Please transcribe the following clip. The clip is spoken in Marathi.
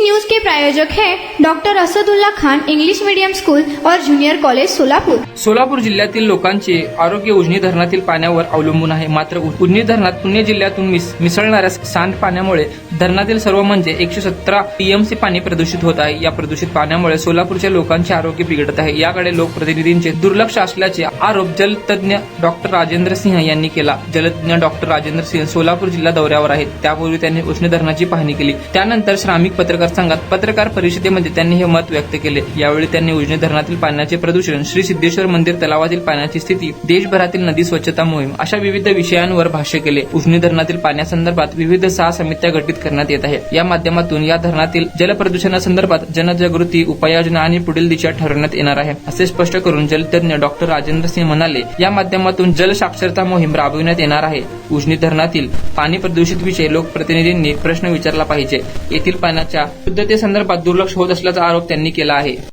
न्यूज के प्रायोजक हैं doctor Asadullah Khan English medium school और जूनियर कॉलेज सोलापूर। सोलापूर जिल्ह्यातील लोकांचे आरोग्य उजनी धरणातील पाण्यावर अवलंबून आहे। मात्र उजनी धरणात पुणे जिल्ह्यातून मिसळणाऱ्या सांडपाण्यामुळे धरणातील सर्व म्हणजे 117 टीएमसी पाणी प्रदूषित होत आहे। या प्रदूषित पाण्यामुळे सोलापूरच्या लोकांचे आरोग्य बिघडत आहे। याकडे लोकप्रतिनिधींचे दुर्लक्ष असल्याचे आरोप जलतज्ञ डॉक्टर राजेंद्र सिंह यांनी केला। जलतज्ञ डॉक्टर राजेंद्र सिंह सोलापूर जिल्हा दौऱ्यावर आहेत। त्यापूर्वी त्यांनी उजनी धरणाची पाहणी केली। त्यानंतर श्रामिक पत्रकार संघात पत्रकार परिषदेमध्ये त्यांनी हे मत व्यक्त केले। यावेळी त्यांनी उजनी धरणातील पाण्याचे प्रदूषण, श्री सिद्धेश्वर मंदिर तलावातील पाण्याची स्थिती, देशभरातील नदी स्वच्छता मोहीम अशा विविध विषयांवर भाष्य केले। उजनी धरणातील पाण्यासंदर्भात विविध 6 समित्या गठीत करण्यात येत आहे। या माध्यमातून या धरणातील जलप्रदूषणासंदर्भात जनजागृती, उपाययोजना आणि पुढील दिशा ठरवण्यात येणार आहे, असे स्पष्ट करून जलतज्ञ डॉक्टर राजेंद्र सिंह म्हणाले। या माध्यमातून जलसाक्षरता मोहीम राबविण्यात येणार आहे। उजनी धरणातील पाणी प्रदूषित विषयी लोकप्रतिनिधींनी प्रश्न विचारला पाहिजे। येथील पाण्याच्या शुद्धतेसंदर्भात दुर्लक्ष होत असल्याचा आरोप त्यांनी केला आहे।